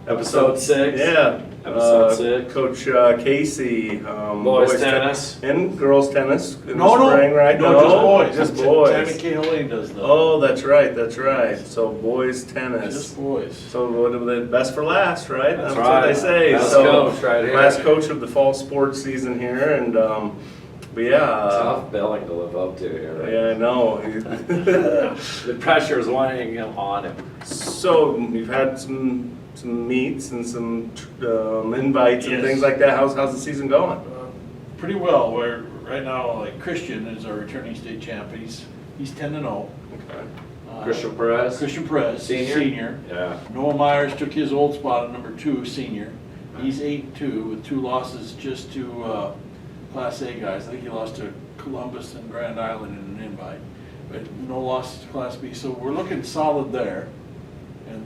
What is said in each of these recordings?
Episode 6. Yeah. Episode 6. Coach Casey. Boys tennis. And girls tennis in No, the spring, right? No, just boys. Just boys. Tammy Cahill does that. Oh, that's right. So boys tennis. Just boys. So what are the best for last, right? That's what right. they say. Best so coach right here. last coach of the fall sports season here, and but yeah. Tough billing to live up to here. Right? Yeah, I know. The pressure is weighing on him. So we've had some meets and some invites and Yes. things like that. How's the season going? Pretty well. We're right now, like Christian is our returning state champ. He's 10-0. Okay. Christian Perez. Christian Perez, senior. Yeah. Noah Myers took his old spot at number 2, senior. He's 8-2 with 2 losses just to Class A guys. I think he lost to Columbus and Grand Island in an invite, but no losses to Class B. So we're looking solid there.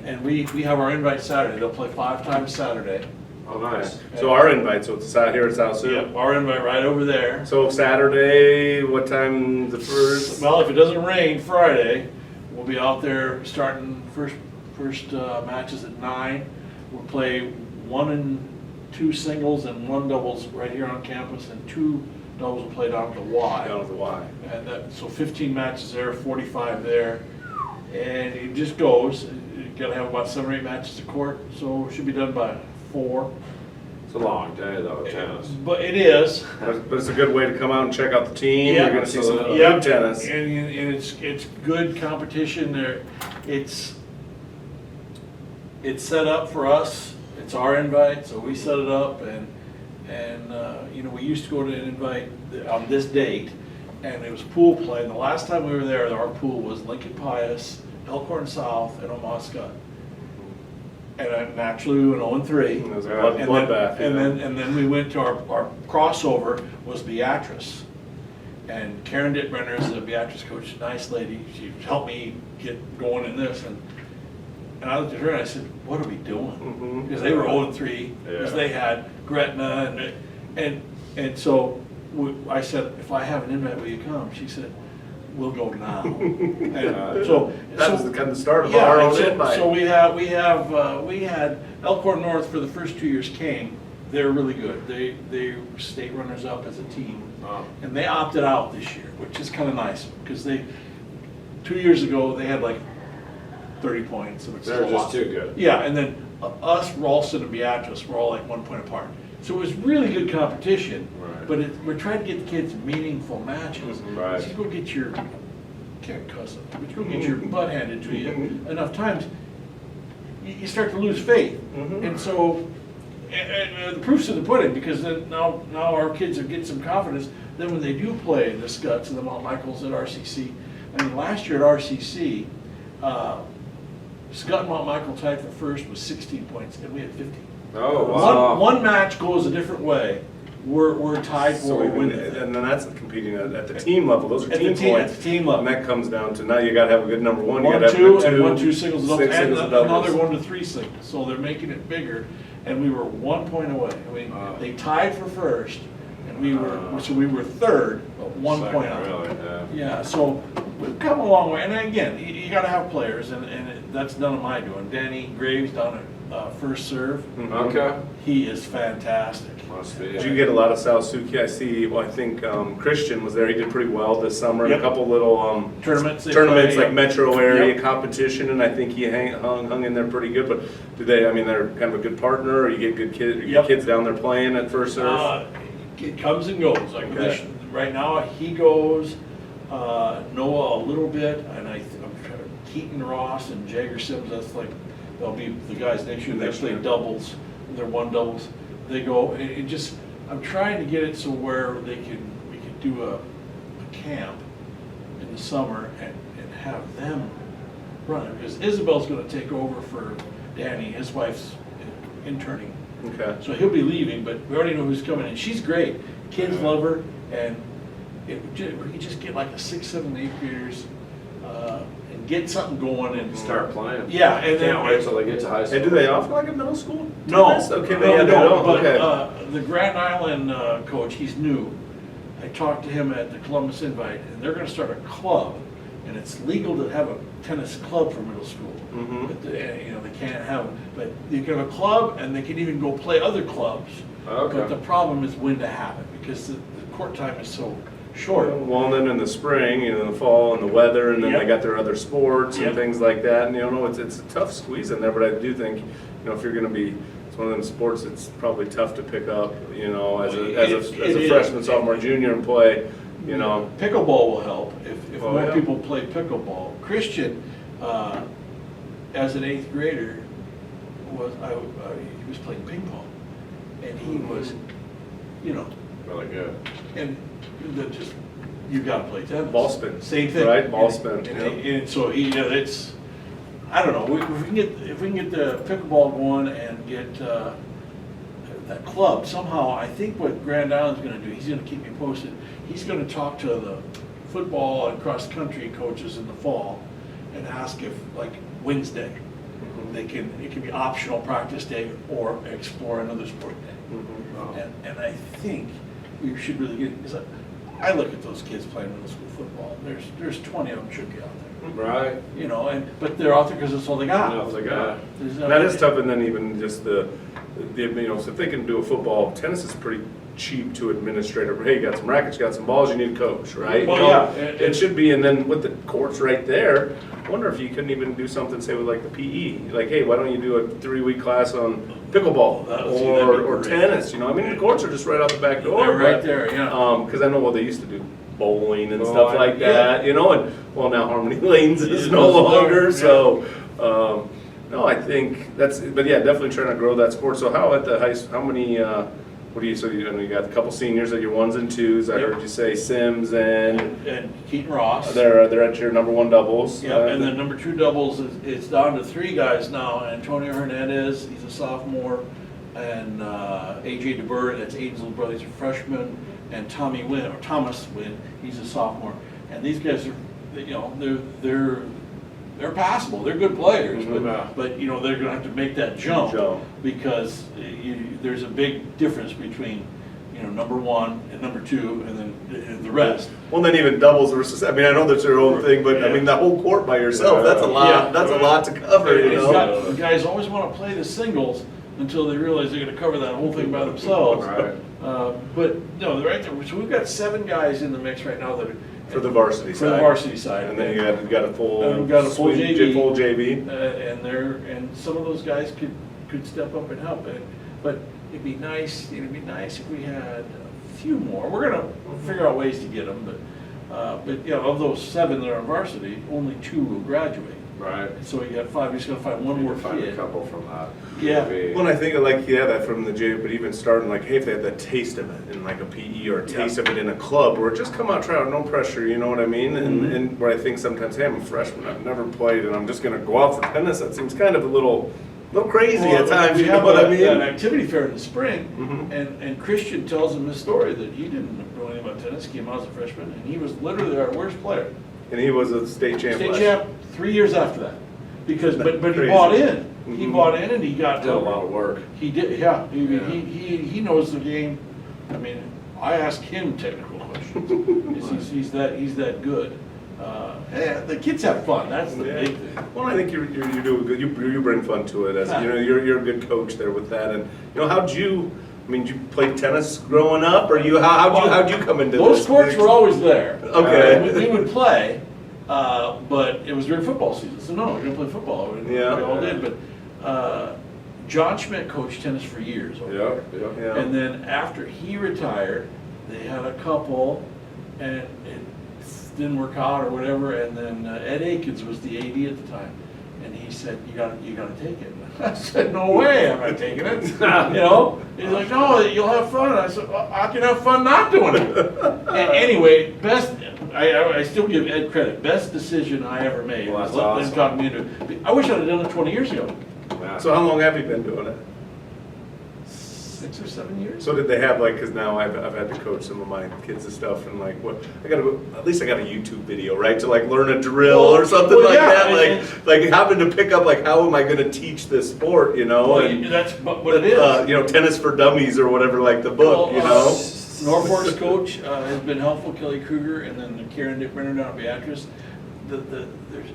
And we have our invite Saturday. They'll play 5 times Saturday. Oh, nice. So our invite, so it's out here at South Sioux. Yep, our invite right over there. So Saturday, what time the first? Well, if it doesn't rain Friday, we'll be out there starting first matches at 9. We'll play 1 and 2 singles and 1 doubles right here on campus, and 2 doubles will play down to Y. Down at the Y. And so 15 matches there, 45 there, and it just goes. You gotta have about 7 or 8 matches to court, so it should be done by 4. It's a long day though, tennis. But it is. But it's a good way to come out and check out the team. Yeah. You're going to see some Yeah. good tennis. And it's good competition there. It's set up for us. It's our invite, so we set it up, and you know, we used to go to an invite on this date, and it was pool play. And the last time we were there, our pool was Lincoln Pius, Elkhorn South, and Omaska. And naturally, we went 0-3. It was a And bloodbath. then we went to our crossover was Beatrice. And Karen Dittbrenner is the Beatrice coach, nice lady. She helped me get going in this. And I looked at her and I said, what are we doing? Because they were 0-3, because they had Gretna. And so I said, if I have an invite, will you come? She said, we'll go now. And so That was the kind of start of yeah, our and own so, invite. so we had Elkhorn North for the first 2 years came. They're really good. They state runners up as a team, and they opted out this year, which is kind of nice because 2 years ago they had like 30 points. So They're just too good. Yeah, and then us, Ralston and Beatrice were all like 1 point apart. So it was really good competition. Right. But we're trying to get the kids meaningful matches. Right. Just go get your, can't cuss it, but you go get your butt handed to you enough times, you start to lose faith. And so, and the proof's in the pudding, because then now our kids are getting some confidence. Then when they do play the Scuts and the Mount Michaels at RCC, I mean, last year at RCC, Scott and Mount Michael tied for first with 16 points, and we had 15. Oh, wow. One match goes a different way. We're tied for So a even, win. and then that's competing at the team level. Those are At team the team, points. at the team level. And that comes down to now you got to have a good number one. You One, got to have two, a good and 1-2 singles and doubles, and singles and doubles. another 1-3 singles. So they're making it bigger, and we were 1 point away. I mean, they tied for first, and we were third, but 1 point out. Really, Yeah, so we've come a long way. And again, you got to have players, and that's none of my doing. Danny Graves down at First Serve, Okay. he is fantastic. Must be. Did you get a lot of South Sioux? I see. Well, I think Christian was there. He did pretty well this summer. Yep. A couple little Tournaments they tournaments play, like metro area Yep. competition, and I think he hung in there pretty good. But do they? I mean, they're kind of a good partner. Or you get good kids. Yep. Kids down there playing at First Serve. It comes and goes. Like Okay. right now, he goes. Noah a little bit, and I'm Keaton Ross and Jagger Sims. That's like they'll be the guys next year. They play doubles. They're 1 doubles. They go. It just. I'm trying to get it so where we can do a camp in the summer and have them run it, because Isabel's going to take over for Danny. His wife's interning. Okay. So he'll be leaving, but we already know who's coming in. She's great. Kids love her, and we could just get like a 6, 7, 8 graders and get something going and Start playing. Yeah, and then Can't wait till they get to high school. Hey, do they offer like a middle school? No, tennis? Okay, no, they don't. but Okay. the Grand Island coach, he's new. I talked to him at the Columbus Invite, and they're going to start a club and it's legal to have a tennis club for middle school. Mhm. But they can't have, but you can have a club, and they can even go play other clubs. Okay. But the problem is when to have it, because the court time is so short. Well, and then in the spring, in the fall, and the weather, and then Yep. they got their other sports and Yep. things like that. And it's a tough squeeze in there. But I do think, if you're going to be, it's one of them sports that's probably tough to pick up. As a freshman, sophomore, junior, and play. Pickleball will help if Oh, more yeah. people play pickleball. Christian, as an 8th grader, he was playing ping pong, and he was, Really good. and you got to play tennis. Ball spin. Same thing. Right, ball And- spin, And so it's, I don't know. If we can get the pickleball going and get that club somehow, I think what Grand Island's going to do, he's going to keep me posted. He's going to talk to the football and cross country coaches in the fall and ask if, like, Wednesday, it can be optional practice day or explore another sport day. And I think we should really get, because I look at those kids playing middle school football. There's 20 of them should be out there. Right. But they're out there because that's all they got. That's all they got. There's And that is tough, and then even just so if they can do a football, tennis is pretty cheap to administrate. Hey, you got some rackets, you got some balls, you need a coach, right? Well, yeah. It should be, and then with the courts right there, I wonder if you couldn't even do something, say with like the PE, like, hey, why don't you do a 3-week class on pickleball That'd be or great. tennis? The courts are just right out the back door. They're right but, there, yeah. Because I know they used to do bowling and Oh, stuff like that, and now Harmony Lanes is Yeah, no those are- longer, yeah. so. No, I think but yeah, definitely trying to grow that sport. So how at the how many, you got a couple seniors at your 1s and 2s, I Yep. heard you say Sims and And Keaton Ross. they're at your number 1 doubles. Yeah, and then number 2 doubles, it's down to 3 guys now. Antonio Hernandez, he's a sophomore, and AJ DeBur, that's Aiden's little brother, he's a freshman, and Thomas Wynn, he's a sophomore. And these guys are, they're passable, they're good players, Mhm. but they're gonna have to make that jump. Jump. Because there's a big difference between, number 1 and number 2, and then the rest. Well, then even doubles versus, I know that's your own thing, but Yeah. the whole court by yourself, that's a lot, Yeah. that's a lot to cover, The guys always want to play the singles until they realize they're going to cover that whole thing by themselves. Right. But no, they're right there. So we've got 7 guys in the mix right now that are For the varsity for the side. varsity side. And then you got a full. And we've got a full sweet- JV. Full JV. And some of those guys could step up and help. But it'd be nice if we had a few more. We're gonna figure out ways to get them, but of those 7 that are on varsity, only 2 will graduate. Right. So you got 5. You just gotta find one more Find a kid. couple from that. Yeah. JV. Well, and I think that from the JV, but even starting hey, if they had the taste of it in like a PE or a taste of it in a club, or just come out, try out, no pressure, you know what I mean? And where I think sometimes, hey, I'm a freshman, I've never played, and I'm just gonna go out for tennis, that seems kind of a little crazy at times, We you know have what I an mean? activity fair in the spring, Mhm. and Christian tells him his story that he didn't know anything about tennis, came out as a freshman, and he was literally our worst player. And he was a state champ. State last champ 3 years after that, because, but he Crazy. bought in. He Mhm. bought in and he got Did a lot of work. He did, yeah. Yeah. He knows the game. I ask him technical questions. He's that good. The kids have fun. That's the Yeah. big thing. Well, I think you do a good. You bring fun to it, as Yeah. you're a good coach there with that. And how'd you? Did you play tennis growing up, or how'd you come into Those this? courts were always there. Okay. We would play, but it was during football season, so no, we're gonna play football. We Yeah. all did, but John Schmidt coached tennis for years over Yeah, there. yeah. Yeah. And then after he retired, they had a couple, and it didn't work out or whatever, and then Ed Akins was the AD at the time, and he said, you gotta take it. I said, no way, I'm not taking it. He's like, no, you'll have fun. I said, well, I can have fun not doing it. Anyway, I still give Ed credit. Best decision I ever made Well, was that's letting them awesome. talk me into it. I wish I'd have done it 20 years ago. Yeah. So how long have you been doing it? 6 or 7 years. So did they have because now I've had to coach some of my kids and stuff, and at least I got a YouTube video, right, to learn a drill or something well, like yeah, that, like having to pick up how am I going to teach this sport, Well, and that's what it is. Tennis for Dummies or whatever, the book, Norfolk's coach has been helpful, Kelly Kruger, and then Karen Dick Brenner down at Beatrice.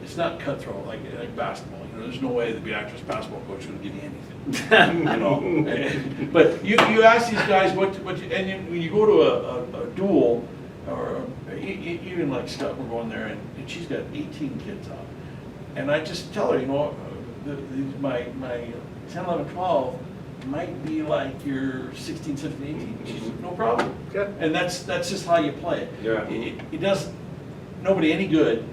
it's not cutthroat like basketball. You know, there's no way the Beatrice basketball coach is going to give you anything. You know, but you ask these guys when you go to a duel, or even like Scott, we're going there, and she's got 18 kids out, and I just tell her, you know, my 10, 11, 12 might be like your 16, 17, 18. She's no problem. Okay. And that's just how you play it. Yeah. It does nobody any good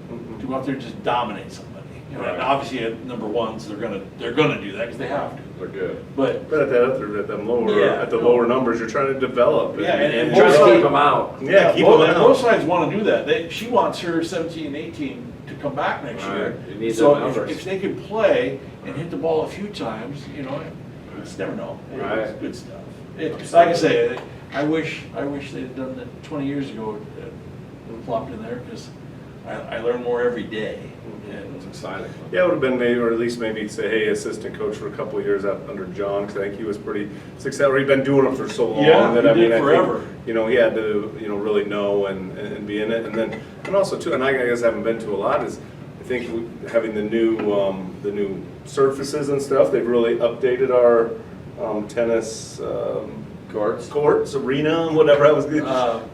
to go out there and just dominate somebody. You know, Right. and obviously at number ones they're gonna do that because they have to. They're good. But at the lower numbers, you're trying to develop. Yeah, and Try both to sides- keep them out. Yeah, keep both, them and out. both sides want to do that. She wants her 17 and 18 to come back next Right. year. You need So them numbers. if they can play and hit the ball a few times, you know, you just never know. Right. It's good stuff. Like I say, I wish they'd done that 20 years ago, flopped in there, because I learn more every day. And It's exciting. Yeah, it would have been maybe, or at least maybe say, hey, assistant coach for a couple of years out under John, because I think he was pretty successful. He'd been doing it for so long Yeah, that he I mean, did I forever. think, you know, he had to, you know, really know and be in it. And also too, and I guess I haven't been to a lot, is I think having the new surfaces and stuff, they've really updated our tennis courts, arena, and whatever I was.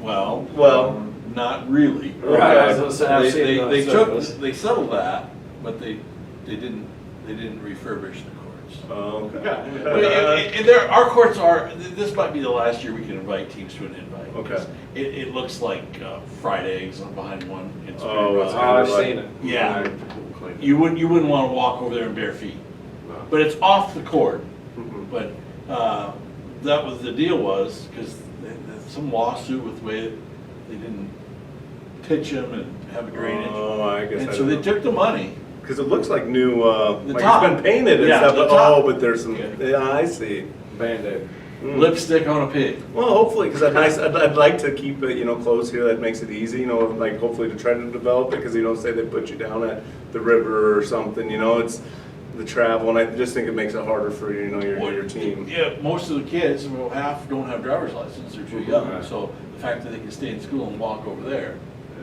well, not really. Right, I was gonna say, I've seen the They surface. they settled that, but they didn't refurbish the courts. Oh, okay. And our courts are. This might be the last year we can invite teams to an invite. Okay. It looks like fried eggs on behind one. It's pretty Oh, rough. it's Oh, I've like- seen it. Yeah. Clean it. You wouldn't want to walk over there in bare feet. No. But it's off the court. Mhm. But that was the deal, was because some lawsuit with the way they didn't pitch them and have a drainage. Oh, I guess. And I so don't they know. took the money. Because it looks like new, like top. it's been painted and Yeah, stuff, the but top. but there's some, Yeah. yeah, I see. Band-Aid. Lipstick on a pig. Well, hopefully, because I'd like to keep it, you know, close here. That makes it easy, you know, like hopefully to try to develop it, because you don't say they put you down at the river or something, you know, it's the travel, and I just think it makes it harder for, you know, your team. Yeah, most of the kids, well, half don't have driver's license, they're too young. Right. So the fact that they can stay in school and walk over there,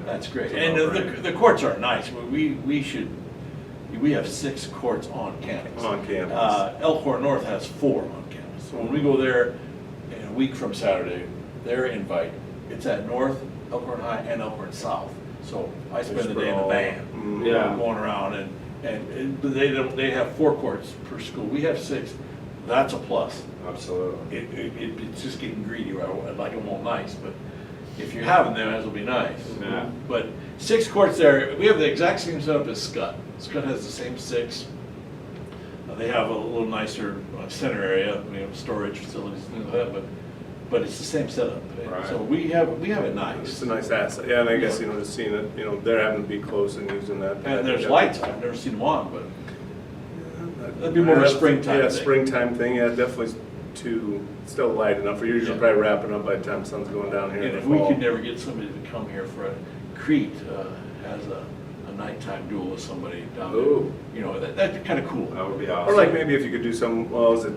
that's great. It's a And no-brainer. the courts are nice. We have 6 courts on campus. On campus. Elkhorn North has 4 on campus. So when we go there in a week from Saturday, their invite, it's at North, Elkhorn High, and Elkhorn South. So I spend the day in the van, Mm. Yeah. going around, and they have 4 courts per school. We have 6. That's a plus. Absolutely. It's just getting greedy. I'd like them all nice, but if you have them, then it'll be nice. Yeah. But 6 courts there. We have the exact same setup as Scott. Scott has the same 6. They have a little nicer center area. We have storage facilities, things like that. But it's the same setup. Right. So we have it It's nice. a nice asset, yeah, and I guess, you know, just seeing it, you know, they're having to be close and using that. And there's lights. I've never seen them on, but that'd be more of a springtime Yeah, thing. springtime thing, yeah, definitely still light enough. We're usually Yeah. probably wrapping up by the time sun's going down here in and the if we fall. could never get somebody to come here for a Crete has a nighttime duel with somebody down there. Ooh. You know, that'd be kind of cool. That would be awesome. Or like maybe if you could do some, well, is it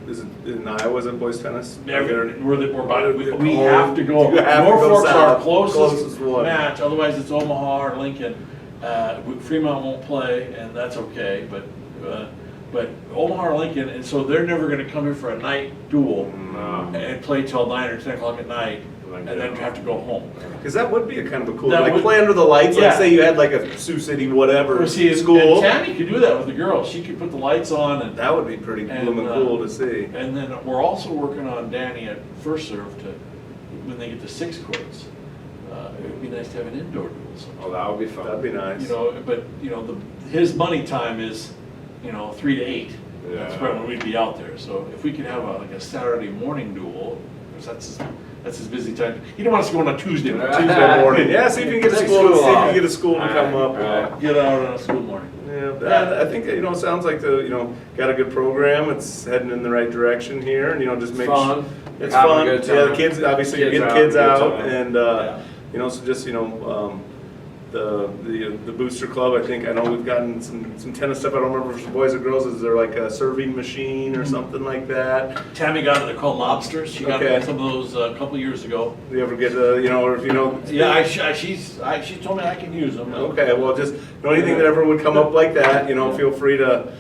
in Iowa, is it boys tennis? We Oh, have to go. you have to go Norfolk's our south. closest one. match, otherwise it's Omaha or Lincoln. Fremont won't play, and that's okay, but Omaha or Lincoln, and so they're never gonna come here for a night duel No. and play till 9 or 10 o'clock at night, Like and then that. have to go home. Because that would be a kind of a cool, That like would- play under the lights, like Yeah. say you had like a Sioux City whatever Well, see, and school. Tammy could do that with the girls. She could put the lights on, and That would be pretty blooming cool to see. And then we're also working on Danny at First Serve to, when they get to 6 courts, it would be nice to have an indoor duel sometime. Oh, that would be fun. That'd be nice. You know, but, you know, his money time is, 3 to 8. That's Yeah. probably when we'd be out there. So if we could have like a Saturday morning duel, because that's his busy time. You don't want us to go on a Tuesday morning. Tuesday morning. Yeah, see if you can get a Take school, school see if you off. can get a school to come up. Right. Get out on a school morning. Yeah, I think, you know, it sounds like got a good program. It's heading in the right direction here, and, you know, just It's make fun. It's Having a fun. good Yeah, the time. kids, obviously you're Kids getting out, kids good out, time. and, Yeah. you know, so just, the booster club. I know we've gotten some tennis stuff. I don't remember if it's boys or girls. Is there like a serving machine or something like that? Tammy got it, they're called lobsters, she got Okay. some of those a couple years ago. Do you ever get or if you know? Yeah, she told me I can use them. Okay, well, just, anything that ever would come up like that, feel free to,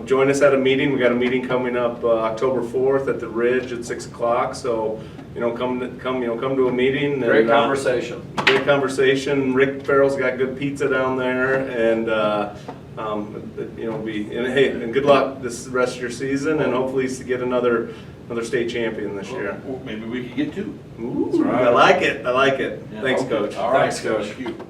join us at a meeting. We got a meeting coming up October 4th at the Ridge at 6 o'clock, so, come to a meeting. Great and, conversation. Great conversation. Rick Farrell's got good pizza down there, and, and good luck this rest of your season, and hopefully to get another state champion this year. Or maybe we could get two. Ooh, right. I like it, Yeah, Thanks, okay. Coach. All right, Thanks, Coach. Thank you.